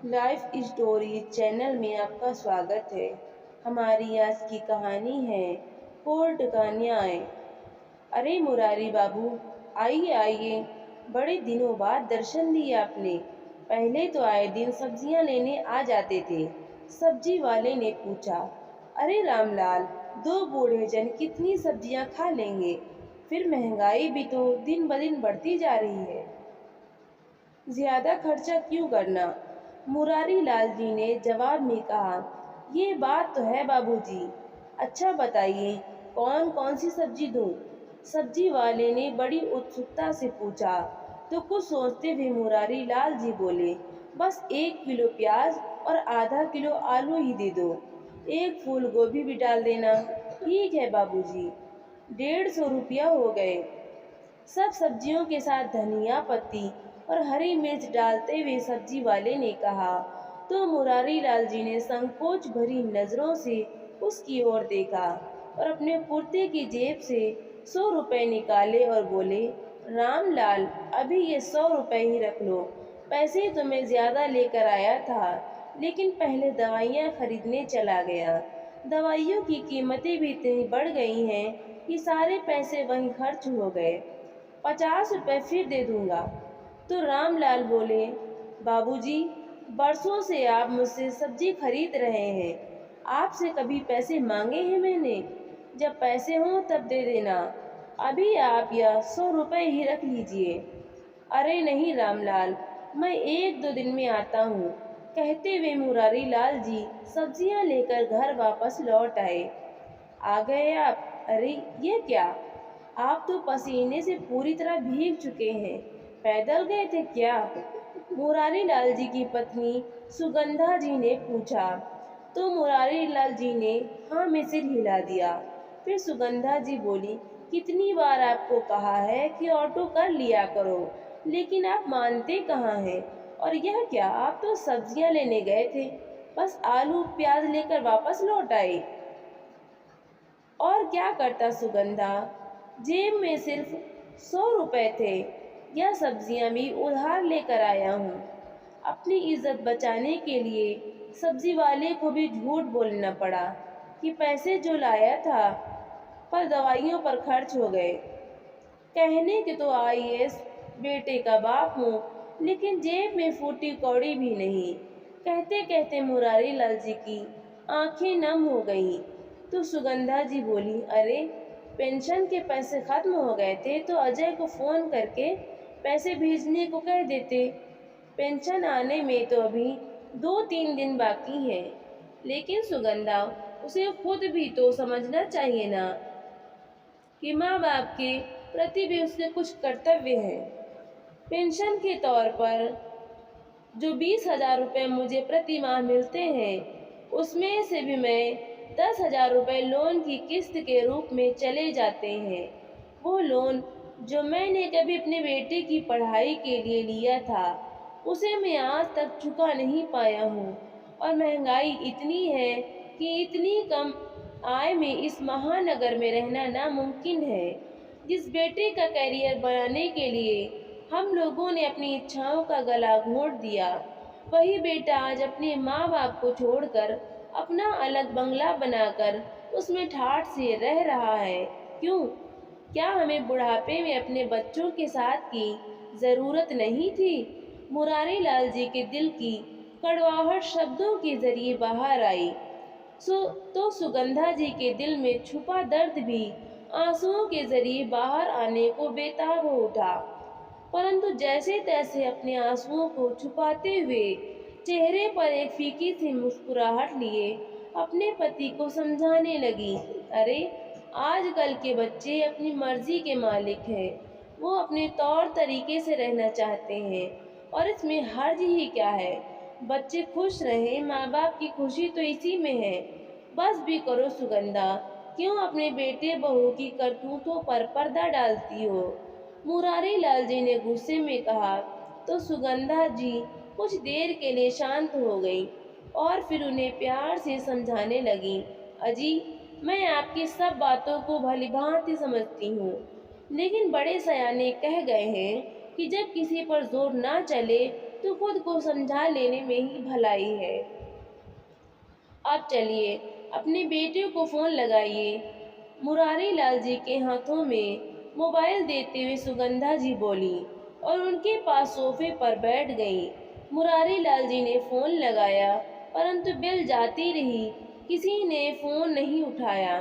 Life story channel में आपका स्वागत है। हमारी आज की कहानी है कोर्ट का न्याय। अरे मुरारी बाबू, आइए आइए, बड़े दिनों बाद दर्शन दिए आपने। पहले तो आए दिन सब्जियां लेने आ जाते थे। सब्जी वाले ने पूछा, अरे रामलाल, दो बूढ़े जन कितनी सब्जियां खा लेंगे? फिर महंगाई भी तो दिन ब दिन बढ़ती जा रही है, ज्यादा खर्चा क्यों करना? मुरारी लाल जी ने जवाब में कहा, ये बात तो है बाबूजी। अच्छा बताइए, कौन कौन सी सब्जी दूं? सब्जी वाले ने बड़ी उत्सुकता से पूछा। तो कुछ सोचते हुए मुरारी लाल जी बोले, बस 1 किलो प्याज और आधा किलो आलू ही दे दो। एक फूल गोभी भी डाल देना। ठीक है बाबूजी। 150 रुपया हो गए। सब सब्जियों के साथ धनिया पत्ती और हरी मिर्च डालते हुए सब्जी वाले ने कहा। तो मुरारी लाल जी ने संकोच भरी नजरों से उसकी ओर देखा और अपने कुर्ते की जेब से 100 रुपए निकाले और बोले, रामलाल, अभी ये 100 रुपए ही रख लो। पैसे तो मैं ज्यादा लेकर आया था, लेकिन पहले दवाइयाँ खरीदने चला गया। दवाइयों की कीमतें भी इतनी बढ़ गई हैं कि सारे पैसे वहीं खर्च हो गए। 50 रुपए फिर दे दूंगा। तो रामलाल बोले, बाबूजी, बरसों से आप मुझसे सब्जी खरीद रहे हैं। आपसे कभी पैसे मांगे हैं मैंने? जब पैसे हों तब दे देना। अभी आप यह 100 रुपए ही रख लीजिए। अरे नहीं रामलाल, मैं 1-2 दिन में आता हूँ, कहते हुए मुरारी लाल जी सब्जियां लेकर घर वापस लौट आए। आ गए आप? अरे ये क्या, आप तो पसीने से पूरी तरह भीग चुके हैं। पैदल गए थे क्या? मुरारी लाल जी की पत्नी सुगंधा जी ने पूछा। तो मुरारी लाल जी ने हाँ में सिर हिला दिया। फिर सुगंधा जी बोली, कितनी बार आपको कहा है कि ऑटो कर लिया करो, लेकिन आप मानते कहाँ हैं? और यह क्या, आप तो सब्जियां लेने गए थे, बस आलू प्याज लेकर वापस लौट आए। और क्या करता सुगंधा, जेब में सिर्फ 100 रुपए थे। यह सब्जियां भी उधार लेकर आया हूँ। अपनी इज्जत बचाने के लिए सब्जी वाले को भी झूठ बोलना पड़ा कि पैसे जो लाया था पर दवाइयों पर खर्च हो गए। कहने के तो आईएएस बेटे का बाप हूँ, लेकिन जेब में फूटी कौड़ी भी नहीं। कहते कहते मुरारी लाल जी की आंखें नम हो गईं। तो सुगंधा जी बोली, अरे पेंशन के पैसे खत्म हो गए थे तो अजय को फोन करके पैसे भेजने को कह देते। पेंशन आने में तो अभी 2-3 दिन बाकी है। लेकिन सुगंधा, उसे खुद भी तो समझना चाहिए ना कि माँ बाप के प्रति भी उसके कुछ कर्तव्य हैं। पेंशन के तौर पर जो 20,000 रुपये मुझे प्रति माह मिलते हैं, उसमें से भी मैं 10,000 रुपये लोन की किस्त के रूप में चले जाते हैं। वो लोन जो मैंने कभी अपने बेटे की पढ़ाई के लिए लिया था, उसे मैं आज तक चुका नहीं पाया हूँ। और महंगाई इतनी है कि इतनी कम आय में इस महानगर में रहना नामुमकिन है। जिस बेटे का करियर बनाने के लिए हम लोगों ने अपनी इच्छाओं का गला घोंट दिया, वही बेटा आज अपने माँ बाप को छोड़कर अपना अलग बंगला बनाकर उसमें ठाठ से रह रहा है। क्यों? क्या हमें बुढ़ापे में अपने बच्चों के साथ की जरूरत नहीं थी? मुरारी लाल जी के दिल की कड़वाहट शब्दों के जरिए बाहर आई। तो सुगंधा जी के दिल में छुपा दर्द भी आंसुओं के जरिए बाहर आने को बेताब हो उठा। परंतु जैसे तैसे अपने आंसुओं को छुपाते हुए चेहरे पर एक फीकी सी मुस्कुराहट लिए अपने पति को समझाने लगी, अरे आजकल के बच्चे अपनी मर्जी के मालिक हैं। वो अपने तौर तरीके से रहना चाहते हैं और इसमें हर्ज ही क्या है? बच्चे खुश रहें, माँ बाप की खुशी तो इसी में है। बस भी करो सुगंधा, क्यों अपने बेटे बहू की करतूतों पर पर्दा डालती हो? मुरारी लाल जी ने गुस्से में कहा। तो सुगंधा जी कुछ देर के लिए शांत हो गई और फिर उन्हें प्यार से समझाने लगी, अजी, मैं आपकी सब बातों को भली भांति समझती हूँ, लेकिन बड़े सयाने कह गए हैं कि जब किसी पर जोर ना चले तो खुद को समझा लेने में ही भलाई है। अब चलिए अपने बेटे को फ़ोन लगाइए। मुरारी लाल जी के हाथों में मोबाइल देते हुए सुगंधा जी बोली और उनके पास सोफे पर बैठ गई। मुरारी लाल जी ने फ़ोन लगाया परंतु बेल जाती रही, किसी ने फ़ोन नहीं उठाया।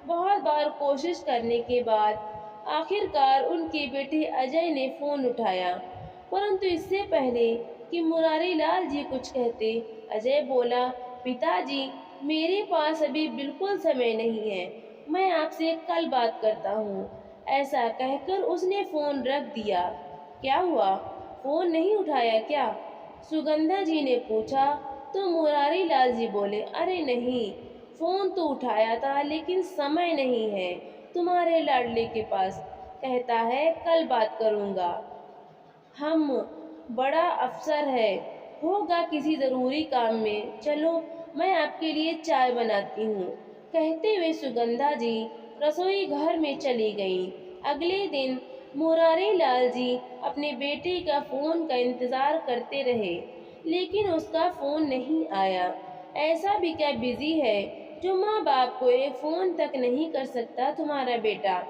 बहुत बार कोशिश करने के बाद आखिरकार उनके बेटे अजय ने फ़ोन उठाया, परंतु इससे पहले कि मुरारी लाल जी कुछ कहते, अजय बोला, पिताजी, मेरे पास अभी बिल्कुल समय नहीं है, मैं आपसे कल बात करता हूँ। ऐसा कहकर उसने फ़ोन रख दिया। क्या हुआ, फ़ोन नहीं उठाया क्या? सुगंधा जी ने पूछा तो मुरारी लाल जी बोले, अरे नहीं, फ़ोन तो उठाया था लेकिन समय नहीं है तुम्हारे लाडले के पास, कहता है कल बात करूँगा। हम बड़ा अफसर है, होगा किसी ज़रूरी काम में, चलो मैं आपके लिए चाय बनाती हूँ। कहते हुए सुगंधा जी रसोई घर में चली गईं। अगले दिन मुरारी लाल जी अपने बेटे का फ़ोन का इंतज़ार करते रहे, लेकिन उसका फ़ोन नहीं आया। ऐसा भी क्या बिज़ी है जो माँ बाप को एक फ़ोन तक नहीं कर सकता तुम्हारा बेटा?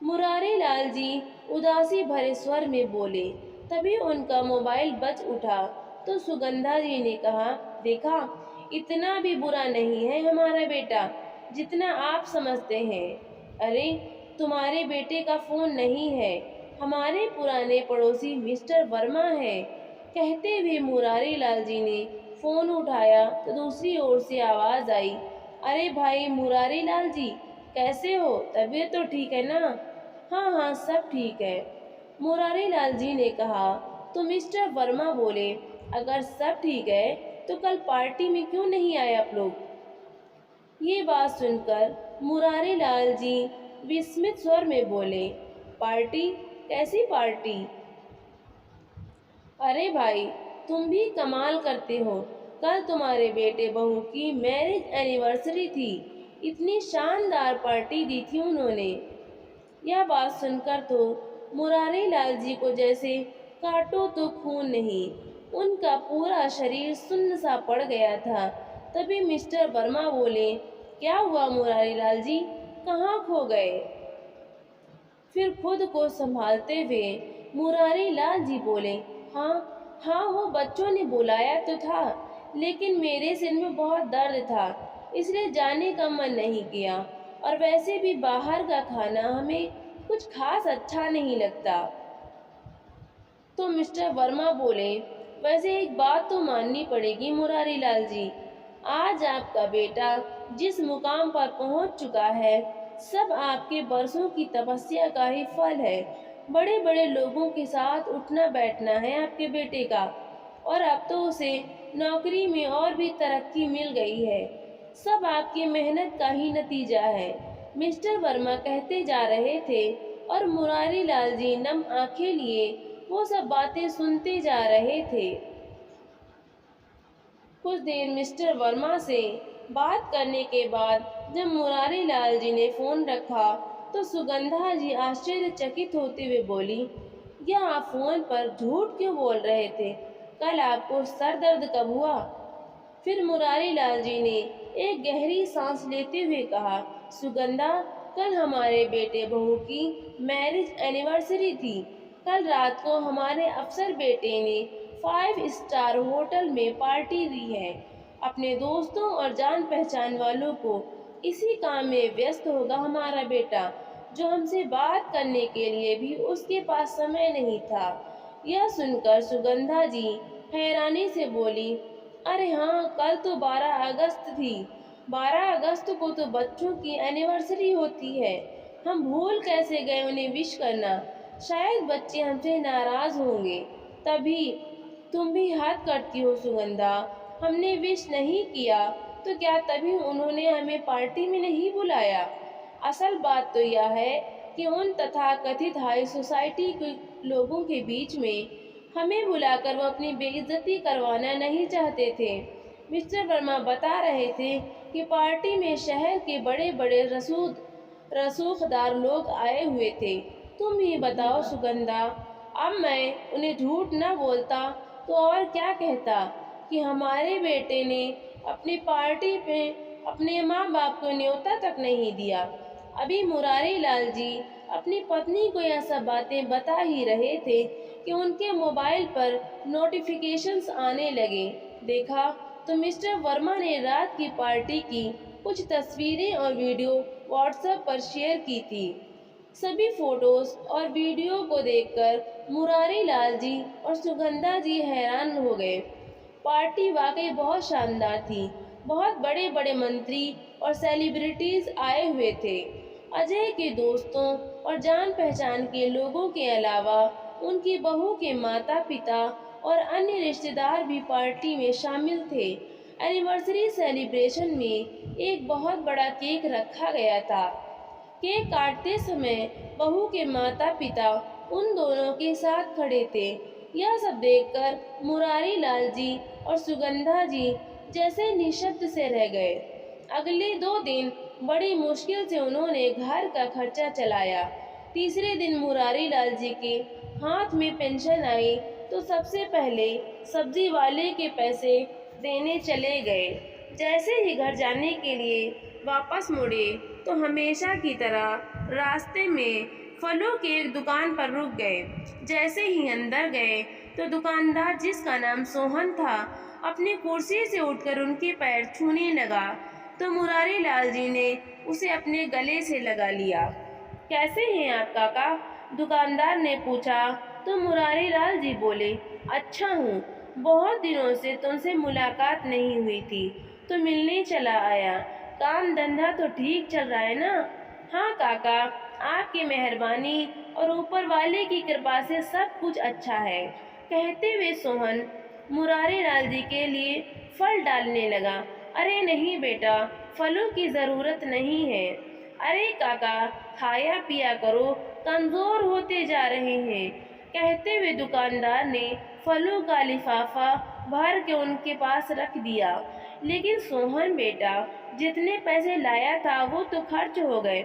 मुरारी लाल जी उदासी भरे स्वर में बोले। तभी उनका मोबाइल बज उठा तो सुगंधा जी ने कहा, देखा, इतना भी बुरा नहीं है हमारा बेटा जितना आप समझते हैं। अरे, तुम्हारे बेटे का फ़ोन नहीं है, हमारे पुराने पड़ोसी मिस्टर वर्मा है। कहते हुए मुरारी लाल जी ने फ़ोन उठाया तो दूसरी ओर से आवाज़ आई, अरे भाई मुरारी लाल जी, कैसे हो, तबीयत तो ठीक है ना? हाँ हाँ, सब ठीक है, मुरारी लाल जी ने कहा। तो मिस्टर वर्मा बोले, अगर सब ठीक है तो कल पार्टी में क्यों नहीं आए आप लोग? ये बात सुनकर मुरारी लाल जी विस्मित स्वर में बोले, पार्टी? कैसी पार्टी? अरे भाई, तुम भी कमाल करते हो, कल तुम्हारे बेटे बहू की मैरिज एनिवर्सरी थी, इतनी शानदार पार्टी दी थी उन्होंने। यह बात सुनकर तो मुरारी लाल जी को जैसे काटो तो खून नहीं, उनका पूरा शरीर सुन्न सा पड़ गया था। तभी मिस्टर वर्मा बोले, क्या हुआ मुरारी लाल जी, कहाँ खो गए? फिर खुद को संभालते हुए मुरारी लाल जी बोले, हाँ हाँ, वो बच्चों ने बुलाया तो था, लेकिन मेरे सिर में बहुत दर्द था, इसलिए जाने का मन नहीं किया, और वैसे भी बाहर का खाना हमें कुछ खास अच्छा नहीं लगता। तो मिस्टर वर्मा बोले, वैसे एक बात तो माननी पड़ेगी मुरारी लाल जी, आज आपका बेटा जिस मुकाम पर पहुंच चुका है, सब आपके बरसों की तपस्या का ही फल है। बड़े बड़े लोगों के साथ उठना बैठना है आपके बेटे का, और अब तो उसे नौकरी में और भी तरक्की मिल गई है। सब आपकी मेहनत का ही नतीजा है। मिस्टर वर्मा कहते जा रहे थे और मुरारी लाल जी नम आंखें लिए वो सब बातें सुनते जा रहे थे। कुछ देर मिस्टर वर्मा से बात करने के बाद जब मुरारी लाल जी ने फ़ोन रखा तो सुगंधा जी आश्चर्यचकित होते हुए बोली, यह आप फ़ोन पर झूठ क्यों बोल रहे थे? कल आपको सर दर्द कब हुआ? फिर मुरारी लाल जी ने एक गहरी सांस लेते हुए कहा, सुगंधा, कल हमारे बेटे बहू की मैरिज एनिवर्सरी थी। कल रात को हमारे अफसर बेटे ने 5 स्टार होटल में पार्टी दी है। अपने दोस्तों और जान पहचान वालों को इसी काम में व्यस्त होगा हमारा बेटा, जो हमसे बात करने के लिए भी उसके पास समय नहीं था। यह सुनकर सुगंधा जी हैरानी से बोली, अरे हाँ, कल तो 12 अगस्त थी। 12 अगस्त को तो बच्चों की एनिवर्सरी होती है, हम भूल कैसे गए उन्हें विश करना। शायद बच्चे हमसे नाराज होंगे, तभी तुम भी हद करती हो सुगंधा। हमने विश नहीं किया तो क्या तभी उन्होंने हमें पार्टी में नहीं बुलाया? असल बात तो यह है कि उन तथाकथित हाई सोसाइटी के लोगों के बीच में हमें बुलाकर वो अपनी बेइज्जती करवाना नहीं चाहते थे। मिस्टर वर्मा बता रहे थे कि पार्टी में शहर के बड़े बड़े रसूखदार लोग आए हुए थे। तुम ही बताओ सुगंधा, अब मैं उन्हें झूठ न बोलता तो और क्या कहता कि हमारे बेटे ने अपनी पार्टी पे अपने माँ बाप को न्योता तक नहीं दिया। अभी मुरारी लाल जी अपनी पत्नी को यह सब बातें बता ही रहे थे कि उनके मोबाइल पर नोटिफिकेशंस आने लगे। देखा तो मिस्टर वर्मा ने रात की पार्टी की कुछ तस्वीरें और वीडियो व्हाट्सएप पर शेयर की थी। सभी फोटोज और वीडियो को देखकर मुरारी लाल जी और सुगंधा जी हैरान हो गए। पार्टी वाकई बहुत शानदार थी। बहुत बड़े बड़े मंत्री और सेलिब्रिटीज आए हुए थे। अजय के दोस्तों और जान पहचान के लोगों के अलावा उनकी बहू के माता पिता और अन्य रिश्तेदार भी पार्टी में शामिल थे। एनिवर्सरी सेलिब्रेशन में एक बहुत बड़ा केक रखा गया था। केक काटते समय बहू के माता पिता उन दोनों के साथ खड़े थे। यह सब देखकर मुरारी लाल जी और सुगंधा जी जैसे निशब्द से रह गए। अगले 2 दिन बड़ी मुश्किल से उन्होंने घर का खर्चा चलाया। तीसरे दिन मुरारी लाल जी के हाथ में पेंशन आई तो सबसे पहले सब्जी वाले के पैसे देने चले गए। जैसे ही घर जाने के लिए वापस मुड़े तो हमेशा की तरह रास्ते में फलों की एक दुकान पर रुक गए। जैसे ही अंदर गए तो दुकानदार, जिसका नाम सोहन था, अपनी कुर्सी से उठकर उनके पैर छूने लगा तो मुरारी लाल जी ने उसे अपने गले से लगा लिया। कैसे हैं आप काका? दुकानदार ने पूछा तो मुरारी लाल जी बोले, अच्छा हूँ, बहुत दिनों से तुमसे मुलाकात नहीं हुई थी तो मिलने चला आया। काम धंधा तो ठीक चल रहा है ना? हाँ काका, आपकी मेहरबानी और ऊपर वाले की कृपा से सब कुछ अच्छा है। कहते हुए सोहन मुरारी लाल जी के लिए फल डालने लगा। अरे नहीं बेटा, फलों की ज़रूरत नहीं है। अरे काका, खाया पिया करो, कमज़ोर होते जा रहे हैं। कहते हुए दुकानदार ने फलों का लिफाफा भर के उनके पास रख दिया। लेकिन सोहन बेटा, जितने पैसे लाया था वो तो खर्च हो गए।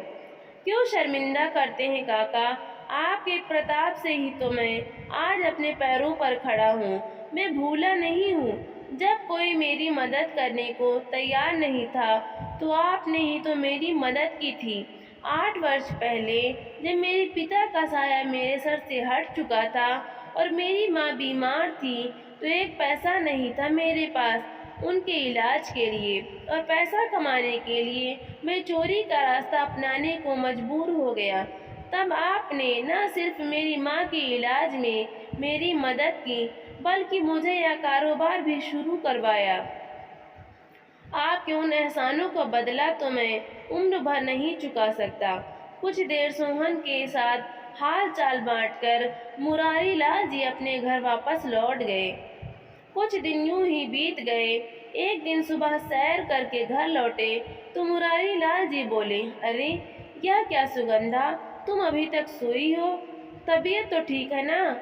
क्यों शर्मिंदा करते हैं काका? आपके प्रताप से ही तो मैं आज अपने पैरों पर खड़ा हूँ। मैं भूला नहीं हूँ। जब कोई मेरी मदद करने को तैयार नहीं था तो आपने ही तो मेरी मदद की थी। 8 वर्ष पहले जब मेरे पिता का साया मेरे सर से हट चुका था और मेरी माँ बीमार थी तो एक पैसा नहीं था मेरे पास उनके इलाज के लिए, और पैसा कमाने के लिए मैं चोरी का रास्ता अपनाने को मजबूर हो गया। तब आपने न सिर्फ मेरी माँ के इलाज में मेरी मदद की बल्कि मुझे यह कारोबार भी शुरू करवाया। आपके उन एहसानों का बदला तो मैं उम्र भर नहीं चुका सकता। कुछ देर सोहन के साथ हाल चाल बांटकर मुरारी लाल जी अपने घर वापस लौट गए। कुछ दिन यूं ही बीत गए। एक दिन सुबह सैर करके घर लौटे तो मुरारी लाल जी बोले, अरे यह क्या सुगंधा, तुम अभी तक सोई हो? तबीयत तो ठीक है ना?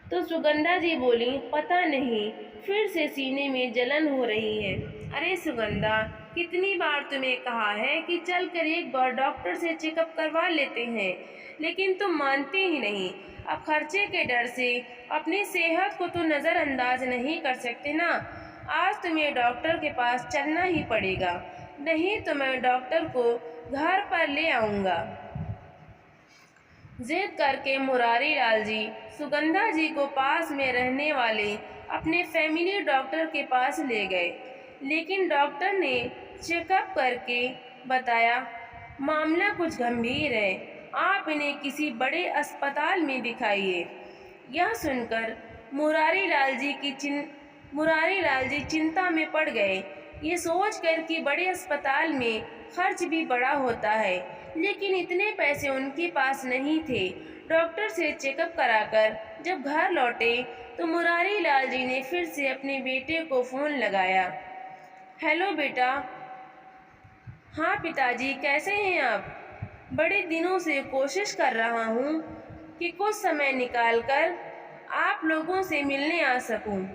तो सुगंधा जी बोली, पता नहीं, फिर से सीने में जलन हो रही है। अरे सुगंधा, कितनी बार तुम्हें कहा है कि चल कर एक बार डॉक्टर से चेकअप करवा लेते हैं, लेकिन तुम मानते ही नहीं। अब खर्चे के डर से अपनी सेहत को तो नज़रअंदाज नहीं कर सकते ना। आज तुम्हें डॉक्टर के पास चलना ही पड़ेगा, नहीं तो मैं डॉक्टर को घर पर ले आऊँगा। जिद करके मुरारी लाल जी सुगंधा जी को पास में रहने वाले अपने फैमिली डॉक्टर के पास ले गए। लेकिन डॉक्टर ने चेकअप करके बताया, मामला कुछ गंभीर है, आप इन्हें किसी बड़े अस्पताल में दिखाइए। यह सुनकर मुरारी लाल जी चिंता में पड़ गए। ये सोचकर कि बड़े अस्पताल में खर्च भी बड़ा होता है, लेकिन इतने पैसे उनके पास नहीं थे। डॉक्टर से चेकअप कराकर जब घर लौटे तो मुरारी लाल जी ने फिर से अपने बेटे को फ़ोन लगाया। हेलो बेटा। हाँ पिताजी, कैसे हैं आप? बड़े दिनों से कोशिश कर रहा हूँ कि कुछ समय निकालकर आप लोगों से मिलने आ सकूं,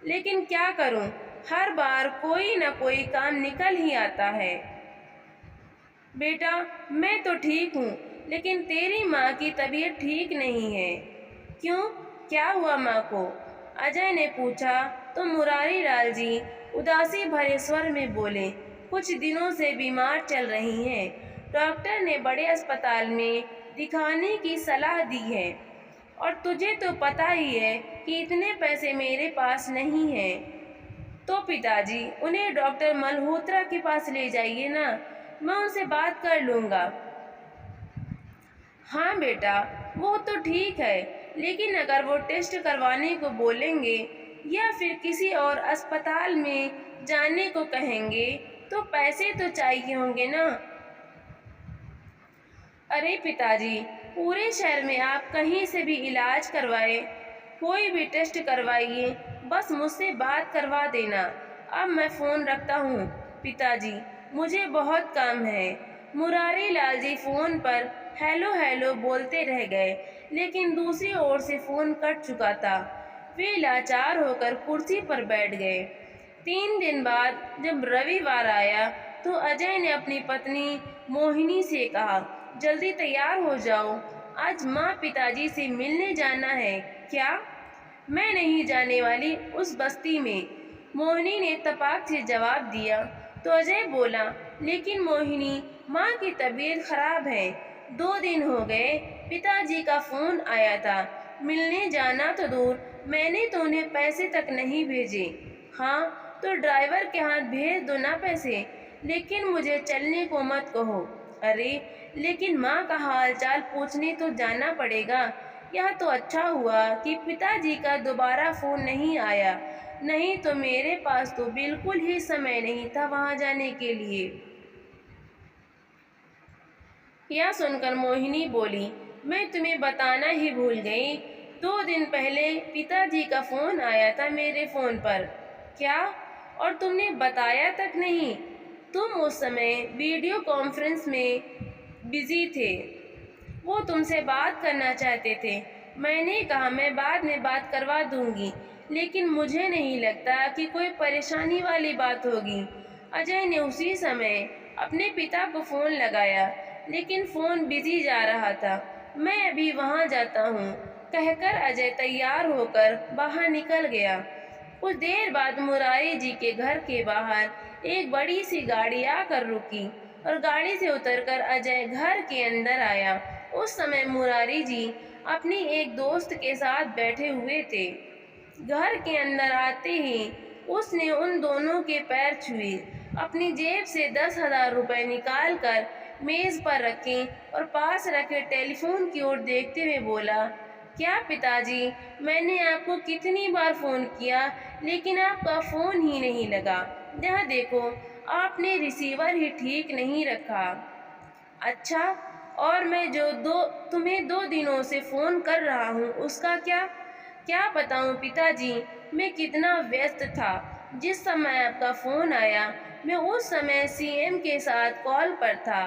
लेकिन क्या करूं, हर बार कोई न कोई काम निकल ही आता है। बेटा, मैं तो ठीक हूँ, लेकिन तेरी माँ की तबीयत ठीक नहीं है। क्यों, क्या हुआ माँ को? अजय ने पूछा तो मुरारी लाल जी उदासी भरे स्वर में बोले, कुछ दिनों से बीमार चल रही हैं। डॉक्टर ने बड़े अस्पताल में दिखाने की सलाह दी है और तुझे तो पता ही है कि इतने पैसे मेरे पास नहीं हैं। तो पिताजी उन्हें डॉक्टर मल्होत्रा के पास ले जाइए ना, मैं उनसे बात कर लूँगा। हाँ बेटा, वो तो ठीक है, लेकिन अगर वो टेस्ट करवाने को बोलेंगे या फिर किसी और अस्पताल में जाने को कहेंगे तो पैसे तो चाहिए होंगे ना। अरे पिताजी, पूरे शहर में आप कहीं से भी इलाज करवाए, कोई भी टेस्ट करवाइए, बस मुझसे बात करवा देना। अब मैं फ़ोन रखता हूँ पिताजी, मुझे बहुत काम है। मुरारी लाल जी फ़ोन पर हेलो हेलो बोलते रह गए, लेकिन दूसरी ओर से फ़ोन कट चुका था। वे लाचार होकर कुर्सी पर बैठ गए। 3 दिन बाद जब रविवार आया तो अजय ने अपनी पत्नी मोहिनी से कहा, जल्दी तैयार हो जाओ, आज माँ पिताजी से मिलने जाना है। क्या? मैं नहीं जाने वाली उस बस्ती में, मोहिनी ने तपाक से जवाब दिया। तो अजय बोला, लेकिन मोहिनी, माँ की तबीयत खराब है, 2 दिन हो गए, पिताजी का फ़ोन आया था, मिलने जाना तो दूर, मैंने तो उन्हें पैसे तक नहीं भेजे। हाँ तो ड्राइवर के हाथ भेज दो ना पैसे, लेकिन मुझे चलने को मत कहो। अरे लेकिन माँ का हाल चाल पूछने तो जाना पड़ेगा। यह तो अच्छा हुआ कि पिताजी का दोबारा फ़ोन नहीं आया, नहीं तो मेरे पास तो बिल्कुल ही समय नहीं था वहाँ जाने के लिए। यह सुनकर मोहिनी बोली, मैं तुम्हें बताना ही भूल गई, 2 दिन पहले पिताजी का फ़ोन आया था मेरे फ़ोन पर। क्या? और तुमने बताया तक नहीं? तुम उस समय वीडियो कॉन्फ्रेंस में बिजी थे, वो तुमसे बात करना चाहते थे। मैंने कहा मैं बाद में बात करवा दूंगी, लेकिन मुझे नहीं लगता कि कोई परेशानी वाली बात होगी। अजय ने उसी समय अपने पिता को फ़ोन लगाया, लेकिन फ़ोन बिजी जा रहा था। मैं अभी वहाँ जाता हूँ, कहकर अजय तैयार होकर बाहर निकल गया। कुछ देर बाद मुरारी जी के घर के बाहर एक बड़ी सी गाड़ी आकर रुकी और गाड़ी से उतरकर अजय घर के अंदर आया। उस समय मुरारी जी अपनी एक दोस्त के साथ बैठे हुए थे। घर के अंदर आते ही उसने उन दोनों के पैर छुए, अपनी जेब से 10,000 रुपये निकाल कर मेज़ पर रखे और पास रखे टेलीफोन की ओर देखते हुए बोला, क्या पिताजी, मैंने आपको कितनी बार फ़ोन किया, लेकिन आपका फ़ोन ही नहीं लगा। यह देखो, आपने रिसीवर ही ठीक नहीं रखा। अच्छा, और मैं जो तुम्हें 2 दिनों से फ़ोन कर रहा हूँ उसका क्या? क्या बताऊँ पिताजी, मैं कितना व्यस्त था। जिस समय आपका फ़ोन आया मैं उस समय सीएम के साथ कॉल पर था।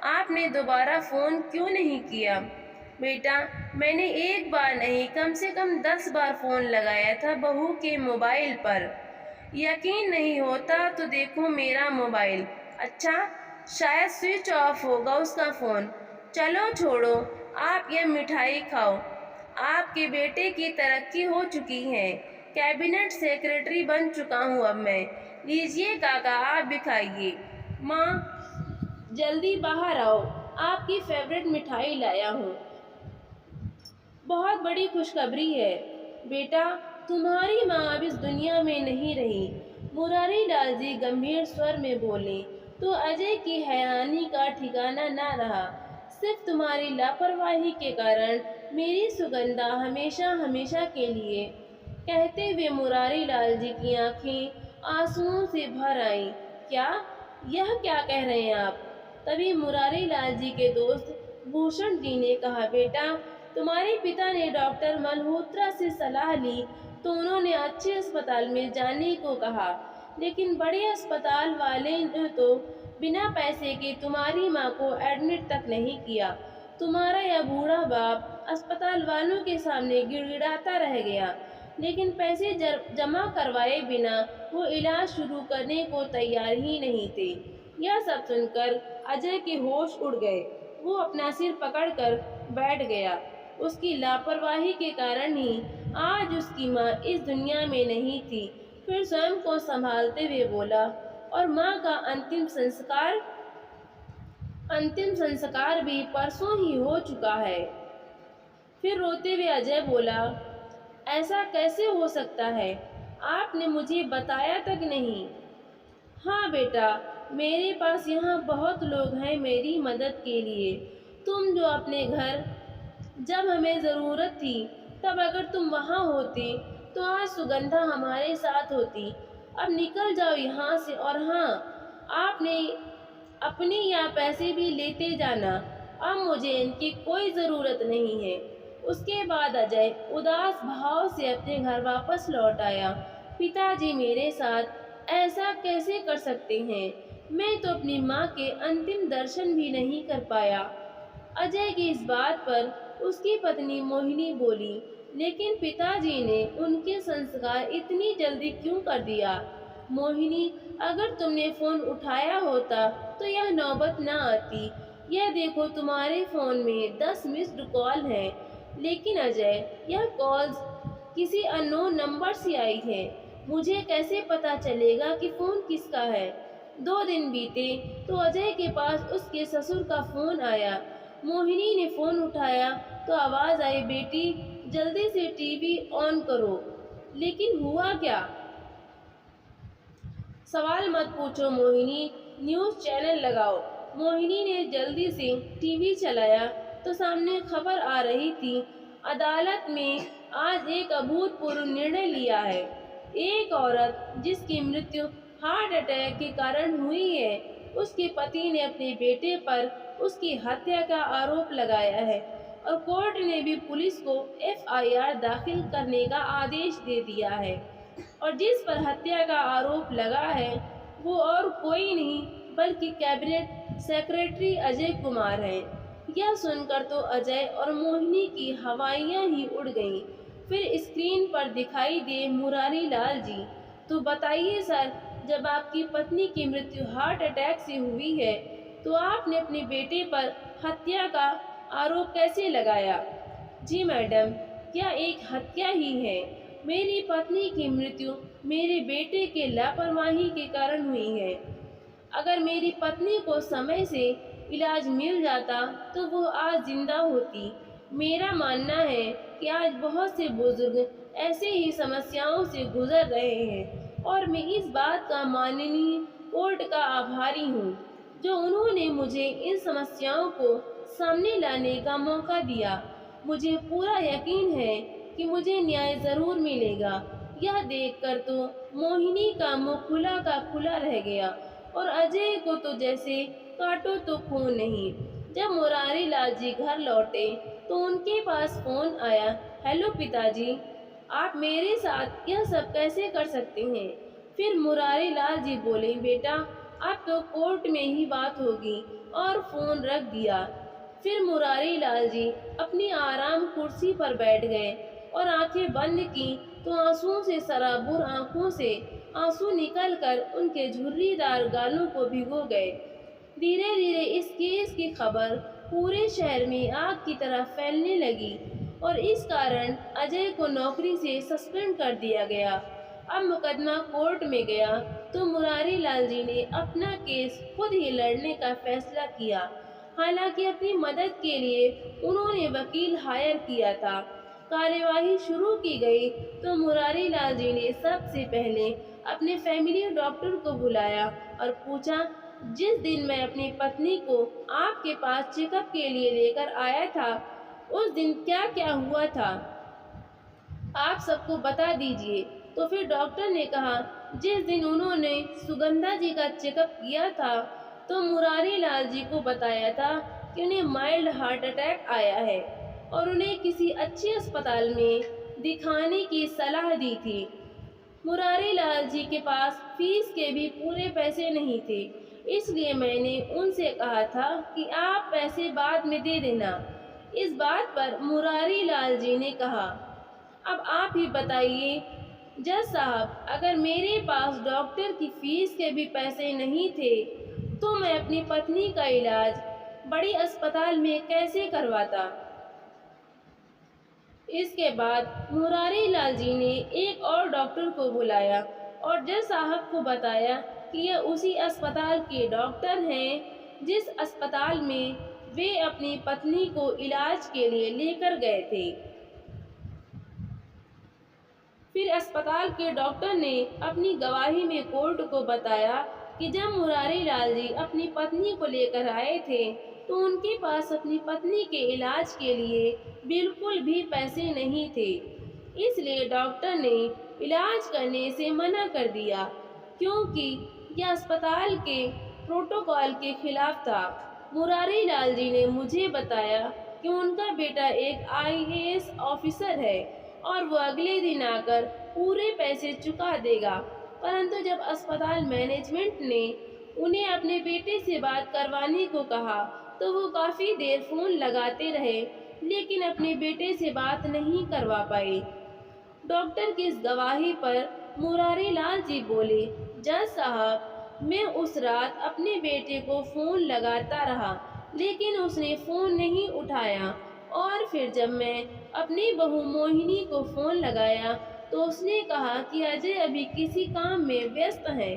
आपने दोबारा फ़ोन क्यों नहीं किया? बेटा, मैंने एक बार नहीं कम से कम 10 बार फ़ोन लगाया था बहू के मोबाइल पर। यकीन नहीं होता तो देखो मेरा मोबाइल। अच्छा, शायद स्विच ऑफ होगा उसका फ़ोन। चलो छोड़ो, आप ये मिठाई खाओ। आपके बेटे की तरक्की हो चुकी है, कैबिनेट सेक्रेटरी बन चुका हूँ अब मैं। लीजिए काका, आप भी खाइए। माँ, जल्दी बाहर आओ, आपकी फेवरेट मिठाई लाया हूँ। बहुत बड़ी खुशखबरी है बेटा, तुम्हारी माँ अब इस दुनिया में नहीं रही, मुरारी लाल जी गंभीर स्वर में बोले। तो अजय की हैरानी का ठिकाना ना रहा। सिर्फ तुम्हारी लापरवाही के कारण मेरी सुगंधा हमेशा हमेशा के लिए, कहते हुए मुरारी लाल जी की आंखें आंसुओं से भर आईं। क्या? यह क्या कह रहे हैं आप? तभी मुरारी लाल जी के दोस्त भूषण जी ने कहा, बेटा, तुम्हारे पिता ने डॉक्टर मल्होत्रा से सलाह ली तो उन्होंने अच्छे अस्पताल में जाने को कहा, लेकिन बड़े अस्पताल वाले ने तो बिना पैसे के तुम्हारी माँ को एडमिट तक नहीं किया। तुम्हारा यह बूढ़ा बाप अस्पताल वालों के सामने गिड़गिड़ाता रह गया, लेकिन पैसे जमा करवाए बिना वो इलाज शुरू करने को तैयार ही नहीं थे। यह सब सुनकर अजय के होश उड़ गए। वो अपना सिर पकड़कर बैठ गया। उसकी लापरवाही के कारण ही आज उसकी माँ इस दुनिया में नहीं थी। फिर स्वयं को संभालते हुए बोला, और माँ का अंतिम संस्कार भी परसों ही हो चुका है। फिर रोते हुए अजय बोला, ऐसा कैसे हो सकता है? आपने मुझे बताया तक नहीं। हाँ बेटा, मेरे पास यहाँ बहुत लोग हैं मेरी मदद के लिए। तुम जो अपने घर, जब हमें ज़रूरत थी तब अगर तुम वहाँ होते तो आज सुगंधा हमारे साथ होती। अब निकल जाओ यहाँ से, और हाँ, आपने अपने यहाँ पैसे भी लेते जाना। अब मुझे इनकी कोई ज़रूरत नहीं है। उसके बाद अजय उदास भाव से अपने घर वापस लौट आया। पिताजी मेरे साथ ऐसा कैसे कर सकते हैं? मैं तो अपनी माँ के अंतिम दर्शन भी नहीं कर पाया। अजय की इस बात पर उसकी पत्नी मोहिनी बोली, लेकिन पिताजी ने उनके संस्कार इतनी जल्दी क्यों कर दिया? मोहिनी, अगर तुमने फोन उठाया होता तो यह नौबत न आती। यह देखो, तुम्हारे फोन में 10 मिस्ड कॉल हैं। लेकिन अजय, यह कॉल्स किसी अननोन नंबर से आई है। मुझे कैसे पता चलेगा कि फोन किसका है? 2 दिन बीते तो अजय के पास उसके ससुर का फोन आया। मोहिनी ने फोन उठाया तो आवाज आई, बेटी जल्दी से टीवी ऑन करो। लेकिन हुआ क्या? सवाल मत पूछो मोहिनी, न्यूज़ चैनल लगाओ। मोहिनी ने जल्दी से टीवी चलाया तो सामने खबर आ रही थी, अदालत में आज एक अभूतपूर्व निर्णय लिया है। एक औरत जिसकी मृत्यु हार्ट अटैक के कारण हुई है, उसके पति ने अपने बेटे पर उसकी हत्या का आरोप लगाया है, और कोर्ट ने भी पुलिस को एफआईआर दाखिल करने का आदेश दे दिया है। और जिस पर हत्या का आरोप लगा है वो और कोई नहीं बल्कि कैबिनेट सेक्रेटरी अजय कुमार हैं। यह सुनकर तो अजय और मोहिनी की हवाइयाँ ही उड़ गईं। फिर स्क्रीन पर दिखाई दे मुरारी लाल जी। तो बताइए सर, जब आपकी पत्नी की मृत्यु हार्ट अटैक से हुई है तो आपने अपने बेटे पर हत्या का आरोप कैसे लगाया? जी मैडम, यह एक हत्या ही है। मेरी पत्नी की मृत्यु मेरे बेटे के लापरवाही के कारण हुई है। अगर मेरी पत्नी को समय से इलाज मिल जाता तो वो आज जिंदा होती। मेरा मानना है कि आज बहुत से बुजुर्ग ऐसे ही समस्याओं से गुजर रहे हैं, और मैं इस बात का माननीय कोर्ट का आभारी हूँ जो उन्होंने मुझे इन समस्याओं को सामने लाने का मौका दिया। मुझे पूरा यकीन है कि मुझे न्याय ज़रूर मिलेगा। यह देखकर तो मोहिनी का मुंह खुला का खुला रह गया, और अजय को तो जैसे काटो तो खून नहीं। जब मुरारी लाल जी घर लौटे तो उनके पास फोन आया। हेलो पिताजी, आप मेरे साथ यह सब कैसे कर सकते हैं? फिर मुरारी लाल जी बोले, बेटा अब तो कोर्ट में ही बात होगी, और फोन रख दिया। फिर मुरारी लाल जी अपनी आराम कुर्सी पर बैठ गए और आंखें बंद की तो आंसुओं से सराबोर आंखों से आंसू निकलकर उनके झुर्रीदार गालों को भिगो गए। धीरे धीरे इस केस की खबर पूरे शहर में आग की तरह फैलने लगी, और इस कारण अजय को नौकरी से सस्पेंड कर दिया गया। अब मुकदमा कोर्ट में गया तो मुरारी लाल जी ने अपना केस खुद ही लड़ने का फैसला किया। हालांकि अपनी मदद के लिए उन्होंने वकील हायर किया था। कार्यवाही शुरू की गई तो मुरारी लाल जी ने सबसे पहले अपने फैमिली डॉक्टर को बुलाया और पूछा, जिस दिन मैं अपनी पत्नी को आपके पास चेकअप के लिए लेकर आया था उस दिन क्या क्या हुआ था, आप सबको बता दीजिए। तो फिर डॉक्टर ने कहा, जिस दिन उन्होंने सुगंधा जी का चेकअप किया था तो मुरारी लाल जी को बताया था कि उन्हें माइल्ड हार्ट अटैक आया है, और उन्हें किसी अच्छे अस्पताल में दिखाने की सलाह दी थी। मुरारी लाल जी के पास फीस के भी पूरे पैसे नहीं थे, इसलिए मैंने उनसे कहा था कि आप पैसे बाद में दे देना। इस बात पर मुरारी लाल जी ने कहा, अब आप ही बताइए जज साहब, अगर मेरे पास डॉक्टर की फीस के भी पैसे नहीं थे तो मैं अपनी पत्नी का इलाज बड़ी अस्पताल में कैसे करवाता? इसके बाद मुरारी लाल जी ने एक और डॉक्टर को बुलाया और जज साहब को बताया कि यह उसी अस्पताल के डॉक्टर हैं जिस अस्पताल में वे अपनी पत्नी को इलाज के लिए लेकर गए थे। फिर अस्पताल के डॉक्टर ने अपनी गवाही में कोर्ट को बताया कि जब मुरारी लाल जी अपनी पत्नी को लेकर आए थे तो उनके पास अपनी पत्नी के इलाज के लिए बिल्कुल भी पैसे नहीं थे। इसलिए डॉक्टर ने इलाज करने से मना कर दिया क्योंकि यह अस्पताल के प्रोटोकॉल के खिलाफ था। मुरारी लाल जी ने मुझे बताया कि उनका बेटा एक आईएएस ऑफिसर है और वो अगले दिन आकर पूरे पैसे चुका देगा, परंतु जब अस्पताल मैनेजमेंट ने उन्हें अपने बेटे से बात करवाने को कहा तो वो काफ़ी देर फ़ोन लगाते रहे लेकिन अपने बेटे से बात नहीं करवा पाए। डॉक्टर की इस गवाही पर मुरारी लाल जी बोले, जज साहब, मैं उस रात अपने बेटे को फ़ोन लगाता रहा लेकिन उसने फ़ोन नहीं उठाया और फिर जब मैं अपनी बहू मोहिनी को फ़ोन लगाया तो उसने कहा कि अजय अभी किसी काम में व्यस्त है।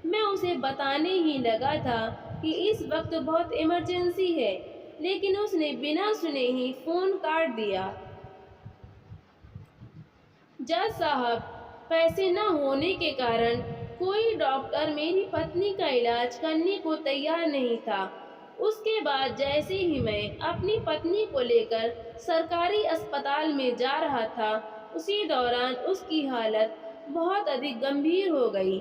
मैं उसे बताने ही लगा था कि इस वक्त बहुत इमरजेंसी है, लेकिन उसने बिना सुने ही फ़ोन काट दिया। जज साहब, पैसे न होने के कारण कोई डॉक्टर मेरी पत्नी का इलाज करने को तैयार नहीं था। उसके बाद जैसे ही मैं अपनी पत्नी को लेकर सरकारी अस्पताल में जा रहा था, उसी दौरान उसकी हालत बहुत अधिक गंभीर हो गई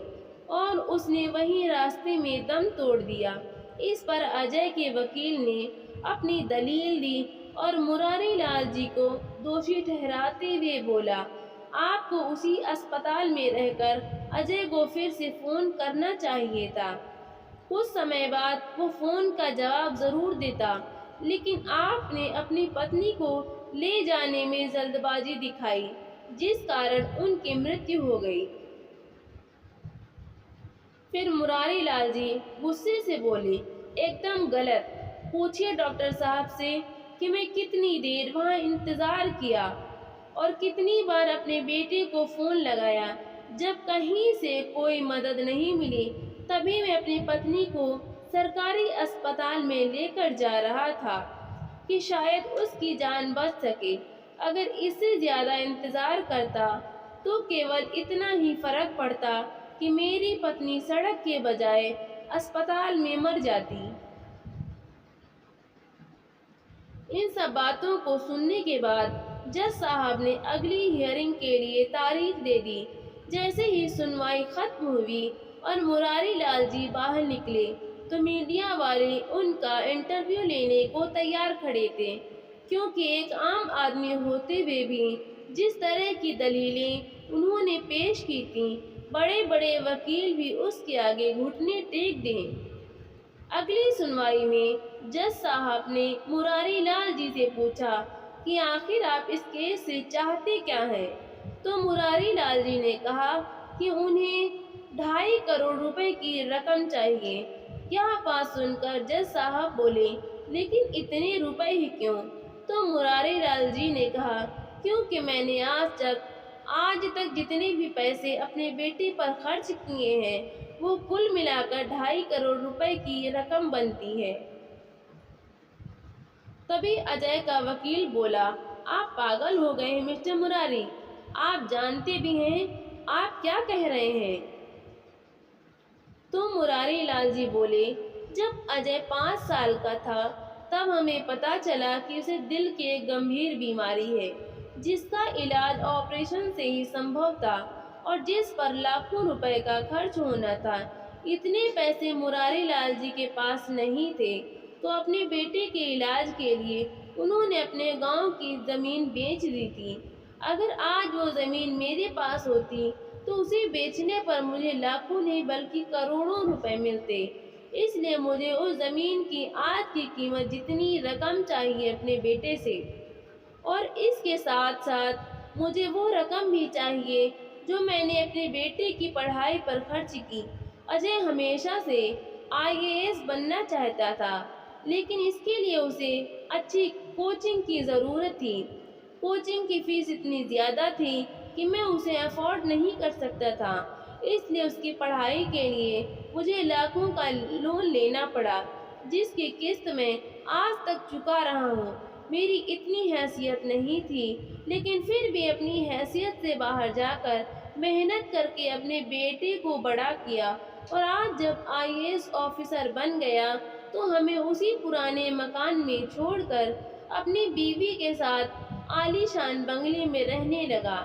और उसने वहीं रास्ते में दम तोड़ दिया। इस पर अजय के वकील ने अपनी दलील दी और मुरारी लाल जी को दोषी ठहराते हुए बोला, आपको उसी अस्पताल में रहकर अजय को फिर से फ़ोन करना चाहिए था। कुछ समय बाद वो फ़ोन का जवाब ज़रूर देता, लेकिन आपने अपनी पत्नी को ले जाने में जल्दबाजी दिखाई, जिस कारण उनकी मृत्यु हो गई। फिर मुरारी लाल जी गुस्से से बोले, एकदम गलत। पूछिए डॉक्टर साहब से कि मैं कितनी देर वहाँ इंतज़ार किया और कितनी बार अपने बेटे को फ़ोन लगाया। जब कहीं से कोई मदद नहीं मिली तभी मैं अपनी पत्नी को सरकारी अस्पताल में लेकर जा रहा था कि शायद उसकी जान बच सके। अगर इससे ज़्यादा इंतज़ार करता तो केवल इतना ही फ़र्क पड़ता कि मेरी पत्नी सड़क के बजाय अस्पताल में मर जाती। इन सब बातों को सुनने के बाद जज साहब ने अगली हियरिंग के लिए तारीख दे दी। जैसे ही सुनवाई खत्म हुई और मुरारी लाल जी बाहर निकले तो मीडिया वाले उनका इंटरव्यू लेने को तैयार खड़े थे, क्योंकि एक आम आदमी होते हुए भी जिस तरह की दलीलें उन्होंने पेश की थी, बड़े बड़े वकील भी उसके आगे घुटने टेक दें। अगली सुनवाई में जज साहब ने मुरारी लाल जी से पूछा कि आखिर आप इस केस से चाहते क्या हैं? तो मुरारी लाल जी ने कहा कि उन्हें 2.5 करोड़ रुपए की रकम चाहिए। यह बात सुनकर जज साहब बोले, लेकिन इतने रुपए ही क्यों? तो मुरारी लाल जी ने कहा, क्योंकि मैंने आज तक जितने भी पैसे अपने बेटे पर खर्च किए हैं वो कुल मिलाकर 2.5 करोड़ रुपए की रकम बनती है। तभी अजय का वकील बोला, आप पागल हो गए हैं मिस्टर मुरारी, आप जानते भी हैं आप क्या कह रहे हैं। तो मुरारी लाल जी बोले, जब अजय 5 साल का था तब हमें पता चला कि उसे दिल की एक गंभीर बीमारी है जिसका इलाज ऑपरेशन से ही संभव था और जिस पर लाखों रुपए का खर्च होना था। इतने पैसे मुरारी लाल जी के पास नहीं थे, तो अपने बेटे के इलाज के लिए उन्होंने अपने गांव की ज़मीन बेच दी थी। अगर आज वो ज़मीन मेरे पास होती तो उसे बेचने पर मुझे लाखों नहीं बल्कि करोड़ों रुपए मिलते। इसलिए मुझे उस ज़मीन की आज की कीमत जितनी रकम चाहिए अपने बेटे से, और इसके साथ साथ मुझे वो रकम भी चाहिए जो मैंने अपने बेटे की पढ़ाई पर खर्च की। अजय हमेशा से आईएएस बनना चाहता था, लेकिन इसके लिए उसे अच्छी कोचिंग की ज़रूरत थी। कोचिंग की फीस इतनी ज़्यादा थी कि मैं उसे अफोर्ड नहीं कर सकता था। इसलिए उसकी पढ़ाई के लिए मुझे लाखों का लोन लेना पड़ा, जिसकी किस्त मैं आज तक चुका रहा हूँ। मेरी इतनी हैसियत नहीं थी, लेकिन फिर भी अपनी हैसियत से बाहर जाकर मेहनत करके अपने बेटे को बड़ा किया, और आज जब आईएएस ऑफिसर बन गया तो हमें उसी पुराने मकान में छोड़कर अपनी बीवी के साथ आलीशान बंगले में रहने लगा।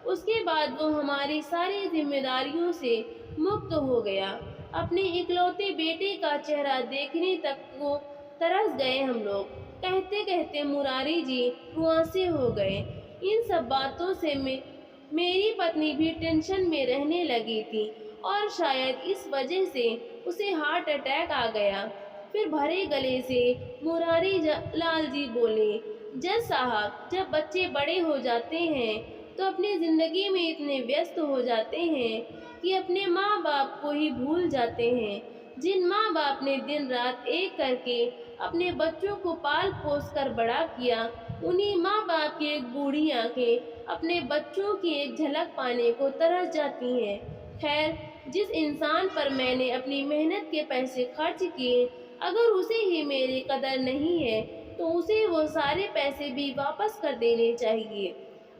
उसके बाद वो हमारी सारी जिम्मेदारियों से मुक्त हो गया। अपने इकलौते बेटे का चेहरा देखने तक को तरस गए हम लोग। कहते कहते मुरारी जी रुआंसे हो गए। इन सब बातों से मेरी पत्नी भी टेंशन में रहने लगी थी, और शायद इस वजह से उसे हार्ट अटैक आ गया। फिर भरे गले से मुरारी लाल जी बोले, जज साहब, जब बच्चे बड़े हो जाते हैं तो अपनी ज़िंदगी में इतने व्यस्त हो जाते हैं कि अपने माँ बाप को ही भूल जाते हैं। जिन माँ बाप ने दिन रात एक करके अपने बच्चों को पाल पोस कर बड़ा किया, उन्हीं माँ बाप की एक बूढ़ी आंखें अपने बच्चों की एक झलक पाने को तरस जाती हैं। खैर, जिस इंसान पर मैंने अपनी मेहनत के पैसे खर्च किए, अगर उसे ही मेरी कदर नहीं है तो उसे वो सारे पैसे भी वापस कर देने चाहिए।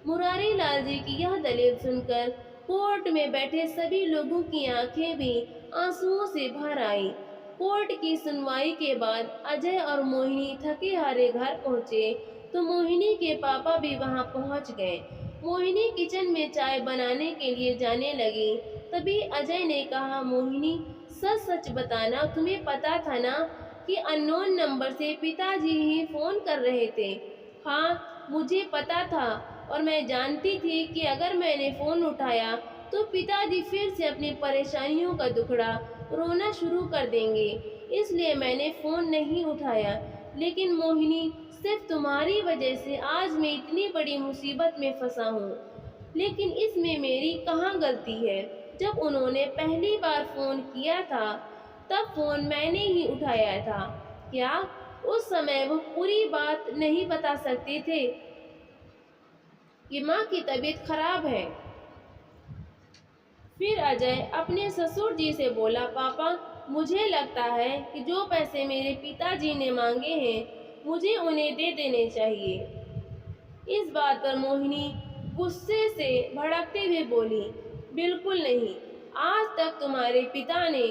मुरारी लाल जी की यह दलील सुनकर कोर्ट में बैठे सभी लोगों की आंखें भी आंसुओं से भर आईं। कोर्ट की सुनवाई के बाद अजय और मोहिनी थके हारे घर पहुंचे तो मोहिनी के पापा भी वहां पहुंच गए। मोहिनी किचन में चाय बनाने के लिए जाने लगी। तभी अजय ने कहा, मोहिनी, सच सच बताना, तुम्हें पता था ना कि अननोन नंबर से पिताजी ही फोन कर रहे थे? हाँ, मुझे पता था, और मैं जानती थी कि अगर मैंने फ़ोन उठाया तो पिताजी फिर से अपनी परेशानियों का दुखड़ा रोना शुरू कर देंगे, इसलिए मैंने फ़ोन नहीं उठाया। लेकिन मोहिनी, सिर्फ तुम्हारी वजह से आज मैं इतनी बड़ी मुसीबत में फंसा हूँ। लेकिन इसमें मेरी कहाँ गलती है? जब उन्होंने पहली बार फ़ोन किया था तब फ़ोन मैंने ही उठाया था। क्या उस समय वो पूरी बात नहीं बता सकते थे कि माँ की तबीयत खराब है? फिर अजय अपने ससुर जी से बोला, पापा, मुझे लगता है कि जो पैसे मेरे पिताजी ने मांगे हैं मुझे उन्हें दे देने चाहिए। इस बात पर मोहिनी गुस्से से भड़कते हुए बोली, बिल्कुल नहीं। आज तक तुम्हारे पिता ने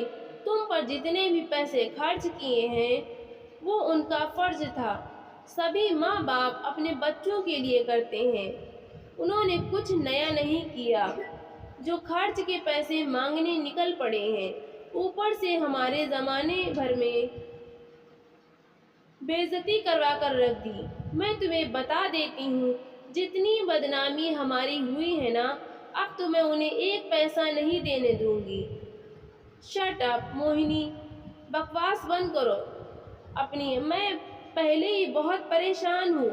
तुम पर जितने भी पैसे खर्च किए हैं वो उनका फर्ज था। सभी माँ बाप अपने बच्चों के लिए करते हैं। उन्होंने कुछ नया नहीं किया। जो खर्च के पैसे मांगने निकल पड़े हैं, ऊपर से हमारे ज़माने भर में बेइज्जती करवा कर रख दी। मैं तुम्हें बता देती हूँ, जितनी बदनामी हमारी हुई है ना, अब तो मैं उन्हें एक पैसा नहीं देने दूंगी। शट अप मोहिनी, बकवास बंद करो अपनी। मैं पहले ही बहुत परेशान हूँ।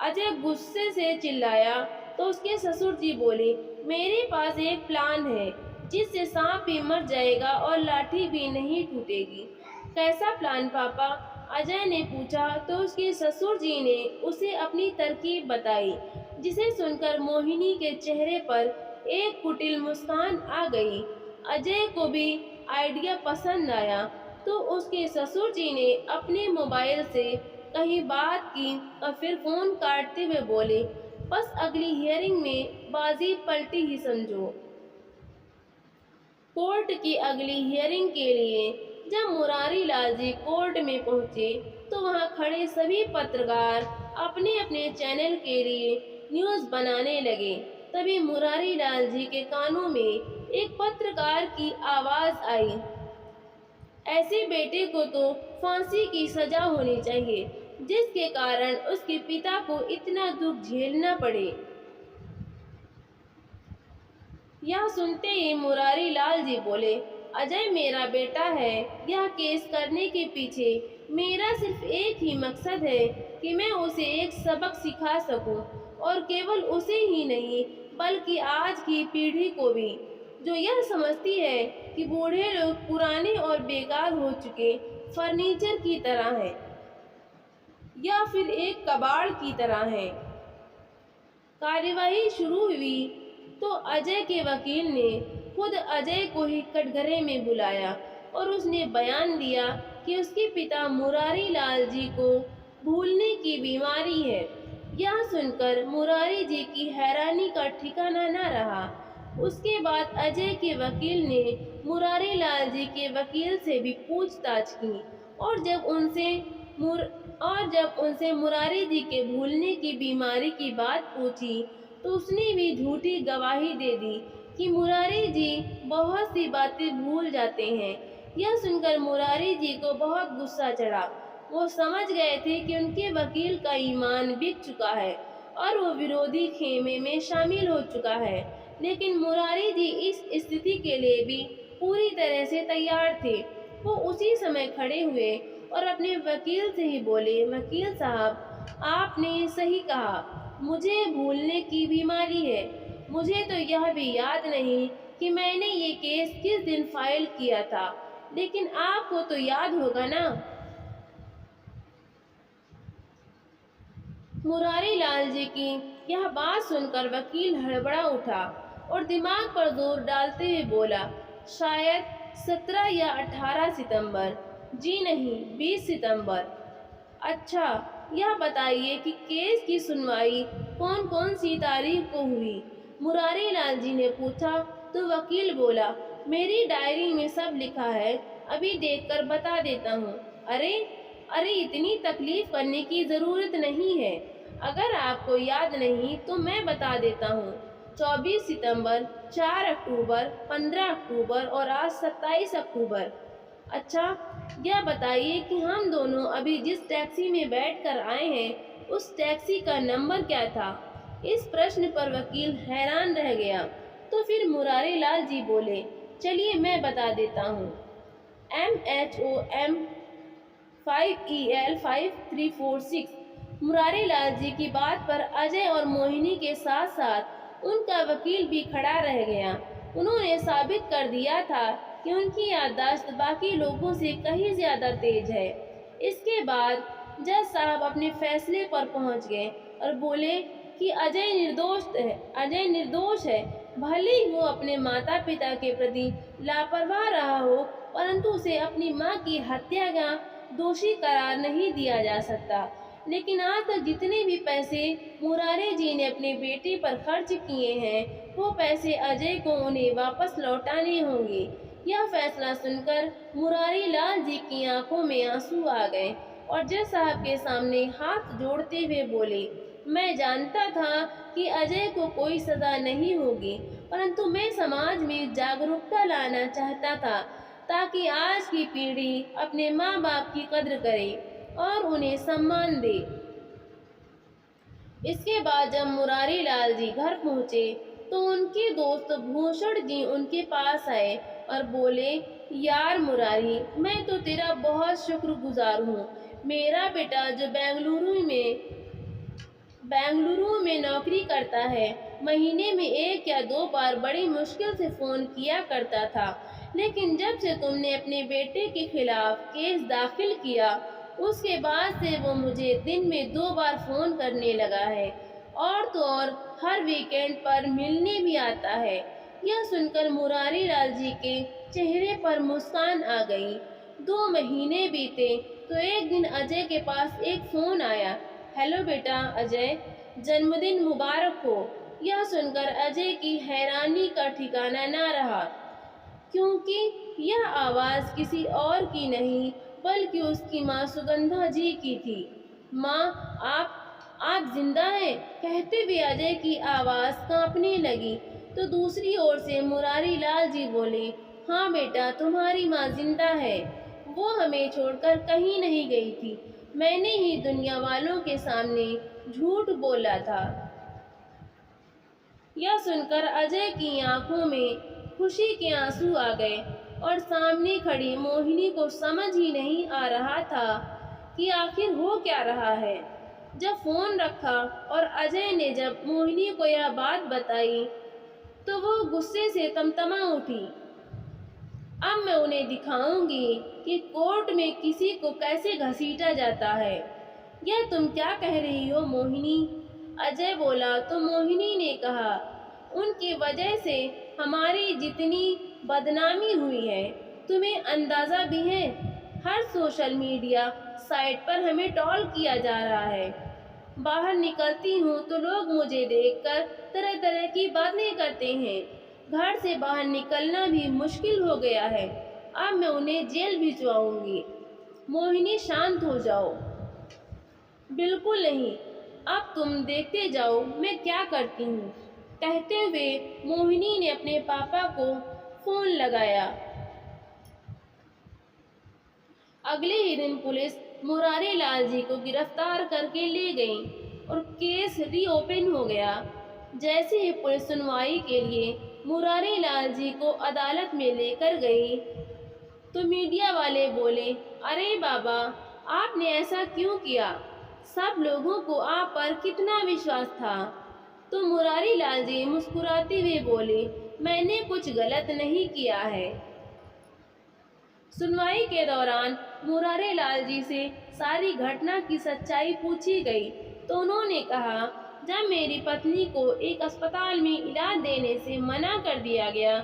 अजय गुस्से से चिल्लाया तो उसके ससुर जी बोले, मेरे पास एक प्लान है जिससे सांप भी मर जाएगा और लाठी भी नहीं टूटेगी। कैसा प्लान पापा? अजय ने पूछा तो उसके ससुर जी ने उसे अपनी तरकीब बताई, जिसे सुनकर मोहिनी के चेहरे पर एक कुटिल मुस्कान आ गई। अजय को भी आइडिया पसंद आया तो उसके ससुर जी ने अपने मोबाइल से कहीं बात की और फिर फ़ोन काटते हुए बोले, बस अगली हियरिंग में बाजी पलटी ही समझो। कोर्ट की अगली हियरिंग के लिए जब मुरारी लाल जी कोर्ट में पहुंचे तो वहां खड़े सभी पत्रकार अपने अपने चैनल के लिए न्यूज़ बनाने लगे। तभी मुरारी लाल जी के कानों में एक पत्रकार की आवाज़ आई, ऐसे बेटे को तो फांसी की सजा होनी चाहिए, जिसके कारण उसके पिता को इतना दुख झेलना पड़े। यह सुनते ही मुरारी लाल जी बोले, अजय मेरा बेटा है। यह केस करने के पीछे मेरा सिर्फ एक ही मकसद है कि मैं उसे एक सबक सिखा सकूं, और केवल उसे ही नहीं बल्कि आज की पीढ़ी को भी, जो यह समझती है कि बूढ़े लोग पुराने और बेकार हो चुके फर्नीचर की तरह हैं या फिर एक कबाड़ की तरह हैं। कार्यवाही शुरू हुई तो अजय के वकील ने खुद अजय को ही कटघरे में बुलाया और उसने बयान दिया कि उसके पिता मुरारी लाल जी को भूलने की बीमारी है। यह सुनकर मुरारी जी की हैरानी का ठिकाना न रहा। उसके बाद अजय के वकील ने मुरारी लाल जी के वकील से भी पूछताछ की और जब उनसे मुरारी जी के भूलने की बीमारी की बात पूछी तो उसने भी झूठी गवाही दे दी कि मुरारी जी बहुत सी बातें भूल जाते हैं। यह सुनकर मुरारी जी को बहुत गुस्सा चढ़ा। वो समझ गए थे कि उनके वकील का ईमान बिक चुका है और वो विरोधी खेमे में शामिल हो चुका है। लेकिन मुरारी जी इस स्थिति के लिए भी पूरी तरह से तैयार थे। वो उसी समय खड़े हुए और अपने वकील से ही बोले, वकील साहब, आपने सही कहा, मुझे भूलने की बीमारी है। मुझे तो यह भी याद नहीं कि मैंने ये केस किस दिन फाइल किया था, लेकिन आपको तो याद होगा ना। मुरारी लाल जी की यह बात सुनकर वकील हड़बड़ा उठा और दिमाग पर जोर डालते हुए बोला, शायद 17 या 18 सितंबर। जी नहीं, 20 सितंबर। अच्छा, यह बताइए कि केस की सुनवाई कौन कौन सी तारीख को हुई? मुरारी लाल जी ने पूछा तो वकील बोला, मेरी डायरी में सब लिखा है, अभी देखकर बता देता हूँ। अरे अरे, इतनी तकलीफ करने की जरूरत नहीं है। अगर आपको याद नहीं तो मैं बता देता हूँ। 24 सितंबर, 4 अक्टूबर, 15 अक्टूबर और आज 27 अक्टूबर। अच्छा, यह बताइए कि हम दोनों अभी जिस टैक्सी में बैठकर आए हैं उस टैक्सी का नंबर क्या था? इस प्रश्न पर वकील हैरान रह गया। तो फिर मुरारी लाल जी बोले, चलिए मैं बता देता हूँ। MHOM 5EL 5346। मुरारी लाल जी की बात पर अजय और मोहिनी के साथ साथ उनका वकील भी खड़ा रह गया। उन्होंने साबित कर दिया था कि उनकी याददाश्त बाकी लोगों से कहीं ज्यादा तेज है। इसके बाद जज साहब अपने फैसले पर पहुंच गए और बोले कि अजय निर्दोष है। भले ही वो अपने माता पिता के प्रति लापरवाह रहा हो, परंतु उसे अपनी मां की हत्या का दोषी करार नहीं दिया जा सकता। लेकिन आज तक जितने भी पैसे मुरारी जी ने अपने बेटे पर खर्च किए हैं, वो पैसे अजय को उन्हें वापस लौटाने होंगे। यह फैसला सुनकर मुरारी लाल जी की आंखों में आंसू आ गए और जज साहब के सामने हाथ जोड़ते हुए बोले, मैं जानता था कि अजय को कोई सजा नहीं होगी, परंतु मैं समाज में जागरूकता लाना चाहता था ताकि आज की पीढ़ी अपने माँ बाप की कद्र करे और उन्हें सम्मान दे। इसके बाद जब मुरारी लाल जी घर पहुंचे तो उनके दोस्त भूषण जी उनके पास आए और बोले, यार मुरारी, मैं तो तेरा बहुत शुक्रगुजार हूँ। मेरा बेटा जो बेंगलुरु में नौकरी करता है, महीने में 1 या 2 बार बड़ी मुश्किल से फोन किया करता था, लेकिन जब से तुमने अपने बेटे के खिलाफ केस दाखिल किया उसके बाद से वो मुझे दिन में 2 बार फोन करने लगा है और तो और हर वीकेंड पर मिलने भी आता है। यह सुनकर मुरारी लाल जी के चेहरे पर मुस्कान आ गई। 2 महीने बीते तो एक दिन अजय के पास एक फोन आया। हेलो बेटा अजय, जन्मदिन मुबारक हो। यह सुनकर अजय की हैरानी का ठिकाना न रहा, क्योंकि यह आवाज़ किसी और की नहीं बल्कि उसकी माँ सुगंधा जी की थी। माँ, आप जिंदा हैं? कहते हुए अजय की आवाज़ कांपने लगी। तो दूसरी ओर से मुरारी लाल जी बोले, हाँ बेटा, तुम्हारी माँ जिंदा है। वो हमें छोड़कर कहीं नहीं गई थी। मैंने ही दुनिया वालों के सामने झूठ बोला था। यह सुनकर अजय की आंखों में खुशी के आंसू आ गए और सामने खड़ी मोहिनी को समझ ही नहीं आ रहा था कि आखिर हो क्या रहा है। जब फोन रखा और अजय ने जब मोहिनी को यह बात बताई तो वो गुस्से से तमतमा उठी। अब मैं उन्हें दिखाऊंगी कि कोर्ट में किसी को कैसे घसीटा जाता है। यह तुम क्या कह रही हो मोहिनी? अजय बोला तो मोहिनी ने कहा, उनकी वजह से हमारी जितनी बदनामी हुई है तुम्हें अंदाजा भी है। हर सोशल मीडिया साइट पर हमें ट्रोल किया जा रहा है। बाहर निकलती हूँ तो लोग मुझे देखकर तरह तरह की बातें करते हैं। घर से बाहर निकलना भी मुश्किल हो गया है। अब मैं उन्हें जेल भिजवाऊंगी। मोहिनी शांत हो जाओ। बिल्कुल नहीं, अब तुम देखते जाओ मैं क्या करती हूँ। कहते हुए मोहिनी ने अपने पापा को फोन लगाया। अगले ही दिन पुलिस मुरारी लाल जी को गिरफ्तार करके ले गई और केस रीओपन हो गया। जैसे ही पुलिस सुनवाई के लिए मुरारी लाल जी को अदालत में लेकर गई तो मीडिया वाले बोले, अरे बाबा, आपने ऐसा क्यों किया? सब लोगों को आप पर कितना विश्वास था। तो मुरारी लाल जी मुस्कुराते हुए बोले, मैंने कुछ गलत नहीं किया है। सुनवाई के दौरान मुरारी लाल जी से सारी घटना की सच्चाई पूछी गई तो उन्होंने कहा, जब मेरी पत्नी को एक अस्पताल में इलाज देने से मना कर दिया गया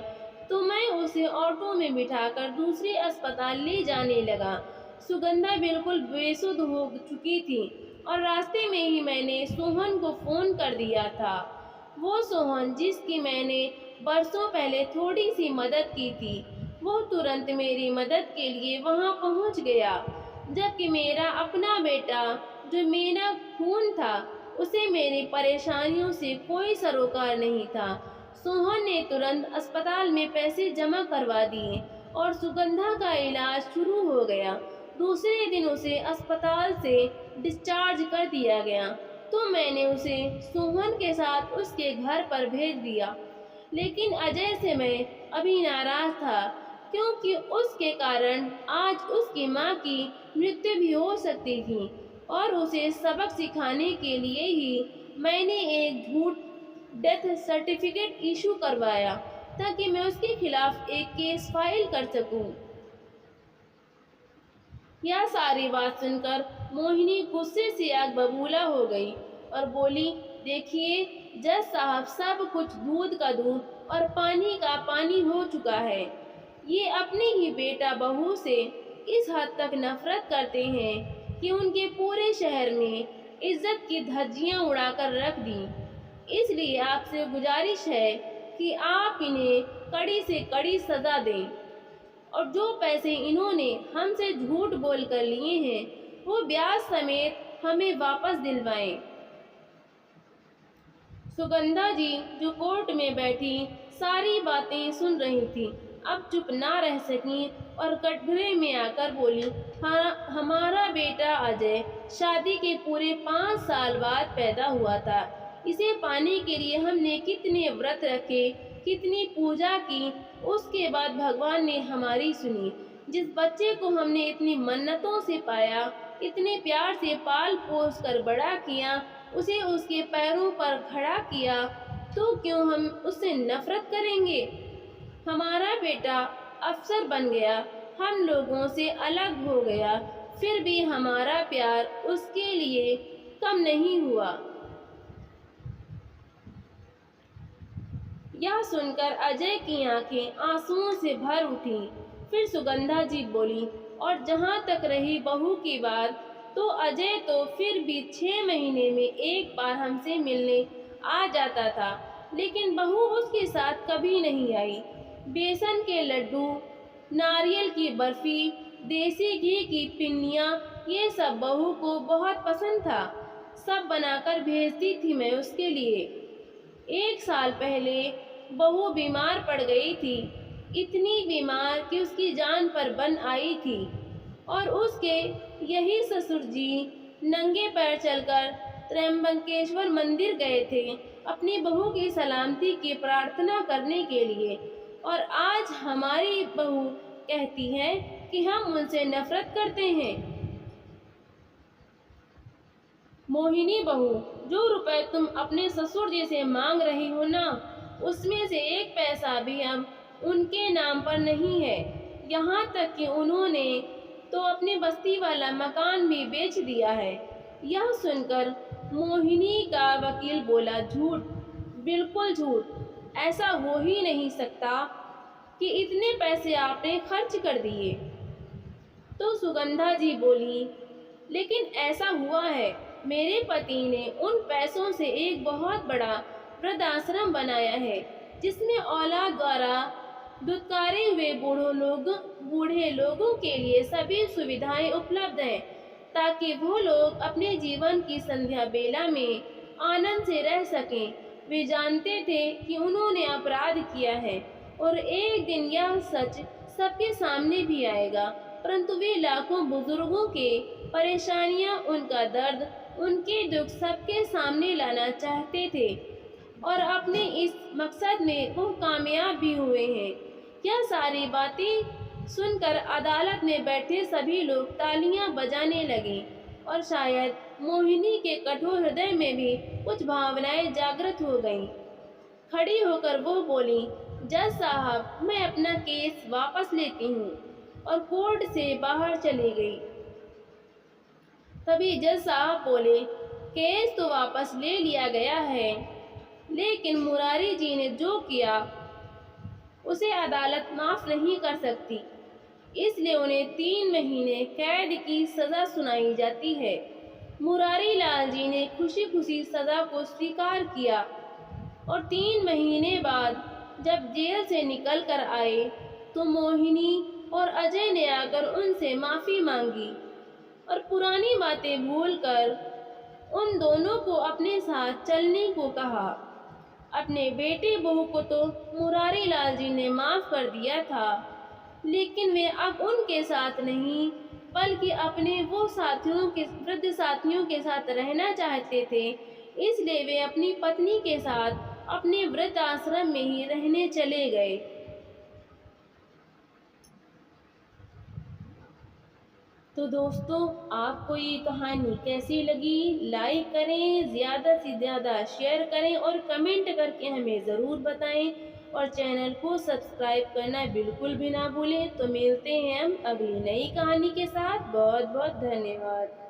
तो मैं उसे ऑटो में बिठाकर दूसरे अस्पताल ले जाने लगा। सुगंधा बिल्कुल बेसुध हो चुकी थी और रास्ते में ही मैंने सोहन को फोन कर दिया था। वो सोहन जिसकी मैंने बरसों पहले थोड़ी सी मदद की थी, वो तुरंत मेरी मदद के लिए वहां पहुंच गया, जबकि मेरा अपना बेटा जो मेरा खून था उसे मेरी परेशानियों से कोई सरोकार नहीं था। सोहन ने तुरंत अस्पताल में पैसे जमा करवा दिए और सुगंधा का इलाज शुरू हो गया। दूसरे दिन उसे अस्पताल से डिस्चार्ज कर दिया गया तो मैंने उसे सोहन के साथ उसके घर पर भेज दिया। लेकिन अजय से मैं अभी नाराज था क्योंकि उसके कारण आज उसकी माँ की मृत्यु भी हो सकती थी और उसे सबक सिखाने के लिए ही मैंने एक झूठ डेथ सर्टिफिकेट इशू करवाया ताकि मैं उसके खिलाफ एक केस फाइल कर सकूं। यह सारी बात सुनकर मोहिनी गुस्से से आग बबूला हो गई और बोली, देखिए जज साहब, सब कुछ दूध का दूध और पानी का पानी हो चुका है। ये अपने ही बेटा बहू से इस हद तक नफरत करते हैं कि उनके पूरे शहर में इज्जत की धज्जियां उड़ाकर रख दी। इसलिए आपसे गुजारिश है कि आप इन्हें कड़ी से कड़ी सजा दें और जो पैसे इन्होंने हमसे झूठ बोलकर लिए हैं वो ब्याज समेत हमें वापस दिलवाएं। सुगंधा जी जो कोर्ट में बैठी सारी बातें सुन रही थी, अब चुप ना रह सकी और कटघरे में आकर बोली, हाँ, हमारा बेटा अजय शादी के पूरे 5 साल बाद पैदा हुआ था। इसे पाने के लिए हमने कितने व्रत रखे, कितनी पूजा की, उसके बाद भगवान ने हमारी सुनी। जिस बच्चे को हमने इतनी मन्नतों से पाया, इतने प्यार से पाल पोस कर बड़ा किया, उसे उसके पैरों पर खड़ा किया, तो क्यों हम उससे नफरत करेंगे? हमारा बेटा अफसर बन गया, हम लोगों से अलग हो गया, फिर भी हमारा प्यार उसके लिए कम नहीं हुआ। यह सुनकर अजय की आंखें आंसुओं से भर उठी। फिर सुगंधा जी बोली, और जहाँ तक रही बहू की बात, तो अजय तो फिर भी 6 महीने में एक बार हमसे मिलने आ जाता था, लेकिन बहू उसके साथ कभी नहीं आई। बेसन के लड्डू, नारियल की बर्फी, देसी घी की पिन्नियाँ, ये सब बहू को बहुत पसंद था। सब बनाकर भेजती थी मैं उसके लिए। 1 साल पहले बहू बीमार पड़ गई थी, इतनी बीमार कि उसकी जान पर बन आई थी और उसके यही ससुर जी नंगे पैर चलकर त्र्यंबकेश्वर मंदिर गए थे अपनी बहू की सलामती की प्रार्थना करने के लिए। और आज हमारी बहू कहती है कि हम उनसे नफरत करते हैं। मोहिनी बहू, जो रुपए तुम अपने ससुर जी से मांग रही हो ना, उसमें से 1 पैसा भी अब उनके नाम पर नहीं है। यहाँ तक कि उन्होंने तो अपने बस्ती वाला मकान भी बेच दिया है। यह सुनकर मोहिनी का वकील बोला, झूठ, बिल्कुल झूठ, ऐसा हो ही नहीं सकता कि इतने पैसे आपने खर्च कर दिए। तो सुगंधा जी बोली, लेकिन ऐसा हुआ है, मेरे पति ने उन पैसों से एक बहुत बड़ा वृद्धाश्रम बनाया है, जिसमें औलाद द्वारा दुत्कारे हुए बूढ़े लोगों के लिए सभी सुविधाएं उपलब्ध हैं, ताकि वो लोग अपने जीवन की संध्या बेला में आनंद से रह सकें। वे जानते थे कि उन्होंने अपराध किया है और एक दिन यह सच सबके सामने भी आएगा, परंतु वे लाखों बुजुर्गों के परेशानियां, उनका दर्द, उनके दुख सबके सामने लाना चाहते थे और अपने इस मकसद में वो कामयाब भी हुए हैं। यह सारी बातें सुनकर अदालत में बैठे सभी लोग तालियां बजाने लगे और शायद मोहिनी के कठोर हृदय में भी कुछ भावनाएं जागृत हो गईं। खड़ी होकर वो बोली, जज साहब, मैं अपना केस वापस लेती हूँ, और कोर्ट से बाहर चली गई। तभी जज साहब बोले, केस तो वापस ले लिया गया है, लेकिन मुरारी जी ने जो किया उसे अदालत माफ नहीं कर सकती, इसलिए उन्हें 3 महीने कैद की सजा सुनाई जाती है। मुरारी लाल जी ने खुशी खुशी सजा को स्वीकार किया और 3 महीने बाद जब जेल से निकल कर आए तो मोहिनी और अजय ने आकर उनसे माफ़ी मांगी और पुरानी बातें भूलकर उन दोनों को अपने साथ चलने को कहा। अपने बेटे बहू को तो मुरारी लाल जी ने माफ़ कर दिया था, लेकिन वे अब उनके साथ नहीं बल्कि अपने वो वृद्ध साथियों के साथ रहना चाहते थे, इसलिए वे अपनी पत्नी के साथ अपने वृद्ध आश्रम में ही रहने चले गए। तो दोस्तों, आपको ये कहानी कैसी लगी? लाइक करें, ज़्यादा से ज़्यादा शेयर करें और कमेंट करके हमें ज़रूर बताएं और चैनल को सब्सक्राइब करना बिल्कुल भी ना भूलें। तो मिलते हैं हम अगली नई कहानी के साथ। बहुत बहुत धन्यवाद।